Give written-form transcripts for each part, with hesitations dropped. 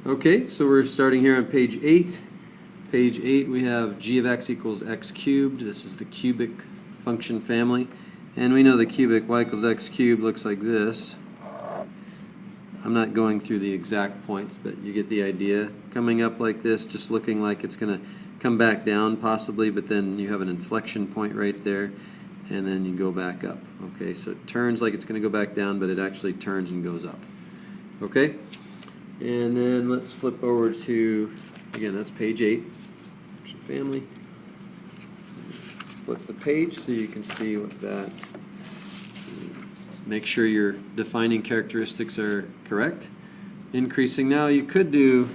Okay, so we're starting here on page 8. Page 8 we have g of x equals x cubed. This is the cubic function family. And we know the cubic y equals x cubed looks like this. I'm not going through the exact points, but you get the idea. Coming up like this, just looking like it's going to come back down possibly, but then you have an inflection point right there, and then you go back up. Okay, so it turns like it's going to go back down, but it actually turns and goes up. Okay, and then let's flip over to, again, that's page 8, family. Flip the page so you can see what that, make sure your defining characteristics are correct. Increasing, now you could do,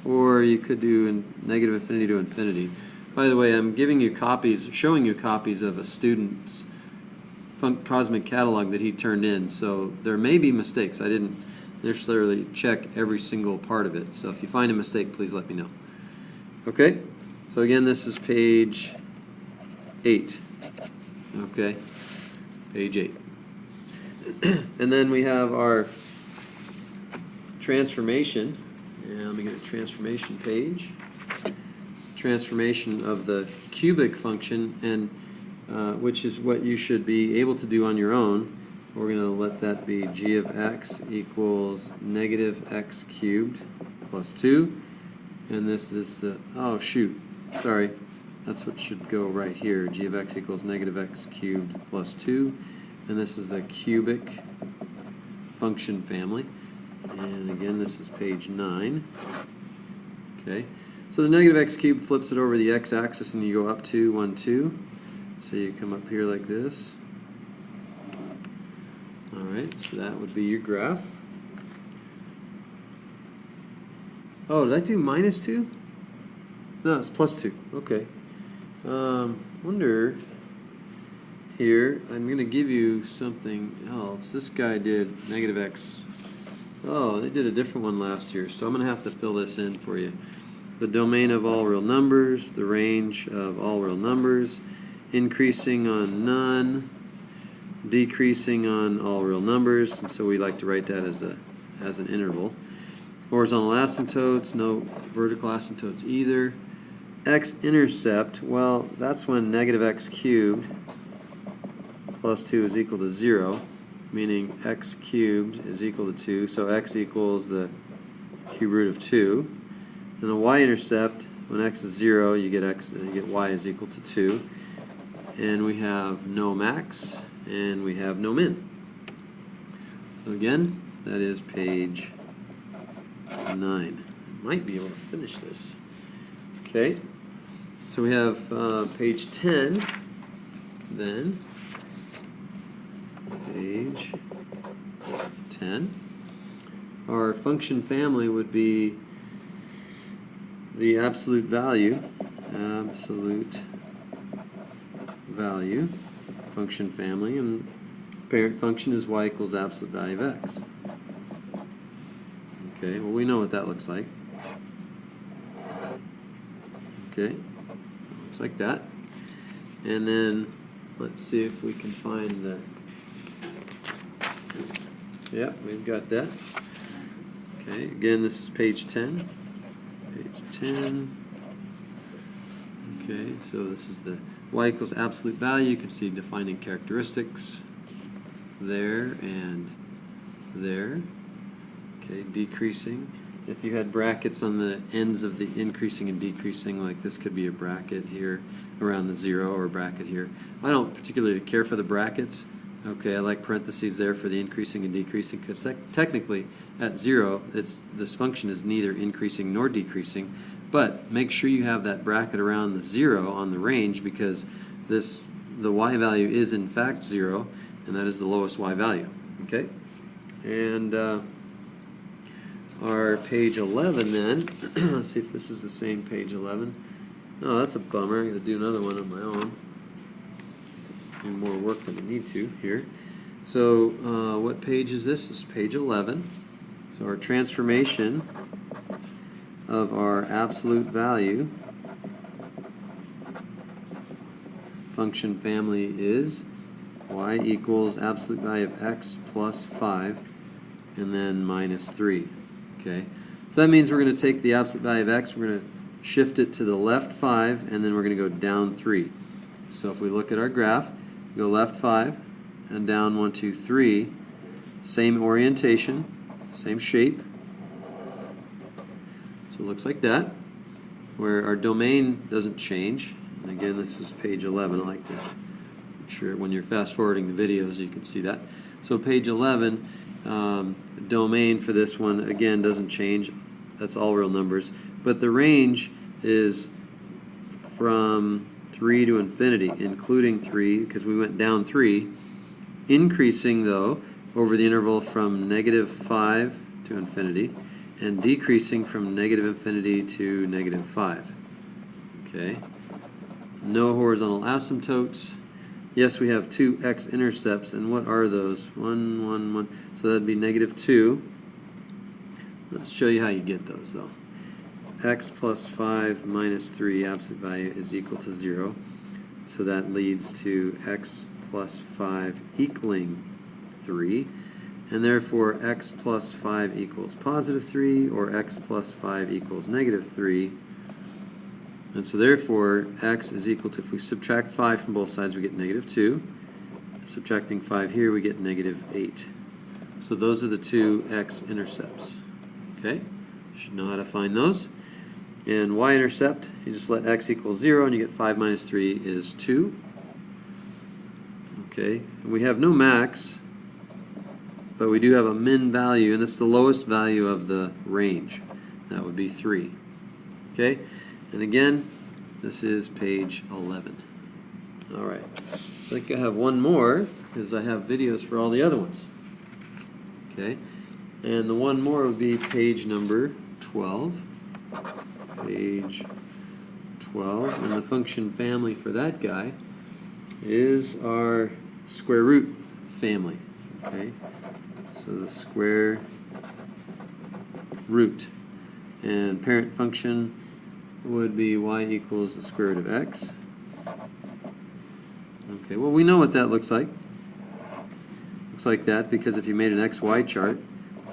or you could do in negative infinity to infinity. By the way, I'm giving you copies, showing you copies of a student's cosmic catalog that he turned in, so there may be mistakes. I didn't necessarily check every single part of it, so if you find a mistake, please let me know. Okay, so again, this is page 8. Okay, page 8. And then we have our transformation, and let me get a transformation page. Transformation of the cubic function, and which is what you should be able to do on your own. We're going to let that be g of x equals negative x cubed plus 2. And this is the, oh shoot, sorry, that's what should go right here. G of x equals negative x cubed plus 2. And this is the cubic function family. And again, this is page 9. Okay, so the negative x cubed flips it over the x-axis and you go up 2, 1, 2. So you come up here like this. Alright, so that would be your graph. Oh, did I do minus 2? No, it's plus 2. Okay. Wonder here, I'm going to give you something else. This guy did negative x. Oh, they did a different one last year, so I'm going to have to fill this in for you. The domain of all real numbers, the range of all real numbers, increasing on none, decreasing on all real numbers, and so we like to write that as an interval. Horizontal asymptotes, no vertical asymptotes either. X-intercept, well, that's when negative x cubed plus 2 is equal to 0, meaning x cubed is equal to 2, so x equals the cube root of 2. And the y-intercept, when x is 0, you get y is equal to 2. And we have no max, and we have no min. So again, that is page 9. I might be able to finish this. Okay, so we have page 10, then, page 10. Our function family would be the absolute value function family, and parent function is y equals absolute value of x. Okay, well, we know what that looks like. Okay, looks like that. And then let's see if we can find the, yeah, we've got that. Okay, again, this is page 10. Page 10. Okay, so this is the y equals absolute value. You can see defining characteristics there and there. Okay, decreasing. If you had brackets on the ends of the increasing and decreasing, like this could be a bracket here around the 0 or a bracket here. I don't particularly care for the brackets. Okay, I like parentheses there for the increasing and decreasing, because technically at 0, this function is neither increasing nor decreasing, but make sure you have that bracket around the 0 on the range, because the y value is in fact 0, and that is the lowest y value. Okay, and our page 11 then, let's see if this is the same page 11. Oh, that's a bummer. I'm going to do another one on my own. Do more work than I need to here. So what page is this? This is page 11. So our transformation of our absolute value function family is y equals absolute value of x plus 5 and then minus 3. Okay, So that means we're going to take the absolute value of x, we're going to shift it to the left 5, and then we're going to go down 3. So if we look at our graph, go left 5 and down 1, 2, 3, same orientation, same shape. So it looks like that, where our domain doesn't change. And again, this is page 11. I like to make sure when you're fast forwarding the videos you can see that. So page 11, domain for this one again doesn't change. That's all real numbers, but the range is from 3 to infinity, including 3 because we went down 3, increasing though over the interval from -5 to infinity, and decreasing from -infinity to -5. Okay. No horizontal asymptotes. Yes, we have 2 x-intercepts, and what are those? 1, 1, 1. So that'd be -2. Let's show you how you get those, though. X plus 5 minus 3 absolute value is equal to 0. So that leads to x plus 5 equaling 3. And therefore, x plus 5 equals positive 3, or x plus 5 equals -3. And so therefore, x is equal to, if we subtract 5 from both sides, we get -2. Subtracting 5 here, we get -8. So those are the 2 x-intercepts. Okay? You should know how to find those. And y-intercept, you just let x equal 0, and you get 5 minus 3 is 2. Okay? And we have no max, but we do have a min value, and this is the lowest value of the range. That would be 3. Okay? And again, this is page 11. All right. I think I have one more, because I have videos for all the other ones. Okay? And the one more would be page number 12. Page 12. And the function family for that guy is our square root family. Okay? So the square root. And parent function would be y equals the square root of x. Okay, well, we know what that looks like. Looks like that because if you made an xy chart,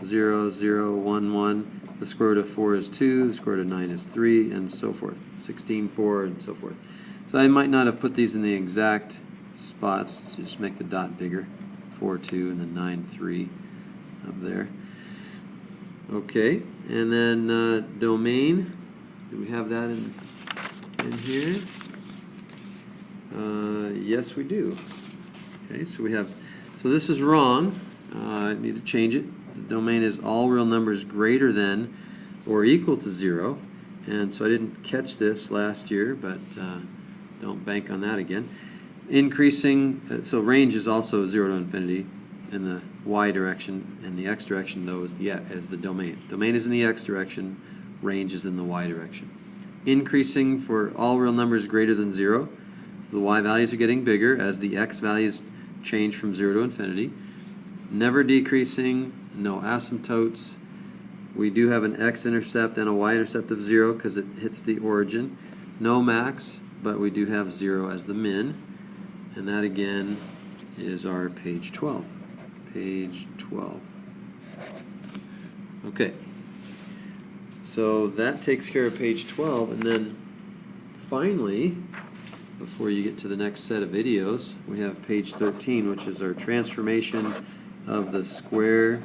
0, 0, 1, 1, the square root of 4 is 2, the square root of 9 is 3, and so forth. 16, 4, and so forth. So I might not have put these in the exact spots, so just make the dot bigger. 4, 2, and then 9, 3 up there. Okay, and then domain. Do we have that in here? Yes, we do. Okay, so we have, so this is wrong. I need to change it. The domain is all real numbers greater than or equal to 0. And so I didn't catch this last year, but don't bank on that again. Increasing, so range is also 0 to infinity in the y direction, and the x direction, though, is the domain. Domain is in the x direction, range is in the y direction. Increasing for all real numbers greater than 0. The y values are getting bigger as the x values change from 0 to infinity. Never decreasing, no asymptotes. We do have an x-intercept and a y-intercept of 0 because it hits the origin. No max, but we do have 0 as the min. And that again is our page 12. Page 12. Okay. So that takes care of page 12, and then finally, before you get to the next set of videos, we have page 13, which is our transformation of the square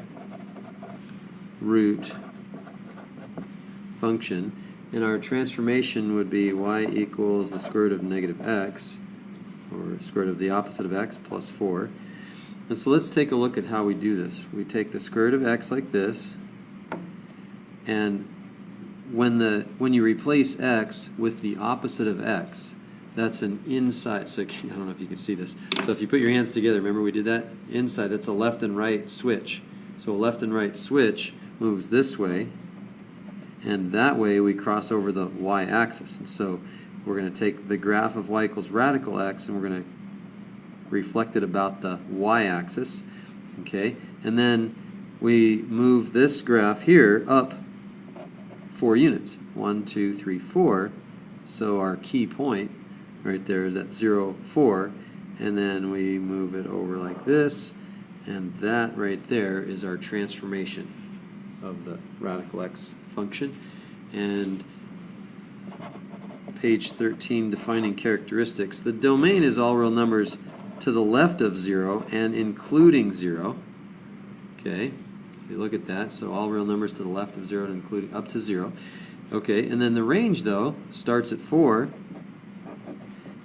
root function. And our transformation would be y equals the square root of -x, or square root of the opposite of x, plus 4. And so let's take a look at how we do this. We take the square root of x like this, and when you replace x with the opposite of x, that's an inside, so I don't know if you can see this. So if you put your hands together, remember we did that? Inside, that's a left and right switch. So a left and right switch moves this way, and that way we cross over the y-axis. And so we're going to take the graph of y equals radical x, and we're going to reflect it about the y-axis. Okay, and then we move this graph here up 4 units. 1, 2, 3, 4. So our key point right there is at 0, 4. And then we move it over like this. And that right there is our transformation of the radical x function. And page 13, defining characteristics. The domain is all real numbers to the left of 0 and including 0. Okay, if you look at that, so all real numbers to the left of 0 and including up to 0. Okay, and then the range, though, starts at 4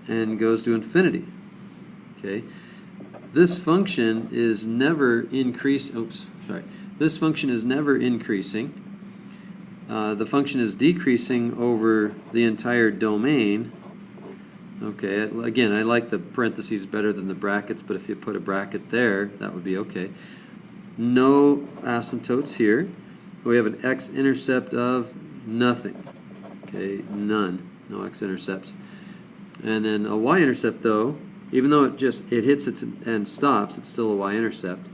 and goes to infinity. Okay, this function is never This function is never increasing. The function is decreasing over the entire domain. Okay, again, I like the parentheses better than the brackets, but if you put a bracket there, that would be okay. No asymptotes here. We have an x-intercept of nothing. Okay, none. No x-intercepts. And then a y-intercept, though, even though it hits it and stops, it's still a y-intercept.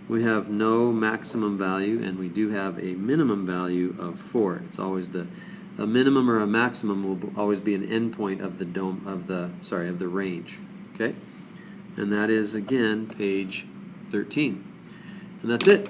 We have no maximum value, and we do have a minimum value of 4. It's always a minimum or a maximum will always be an endpoint of the range. Okay, and that is again page 13, and that's it.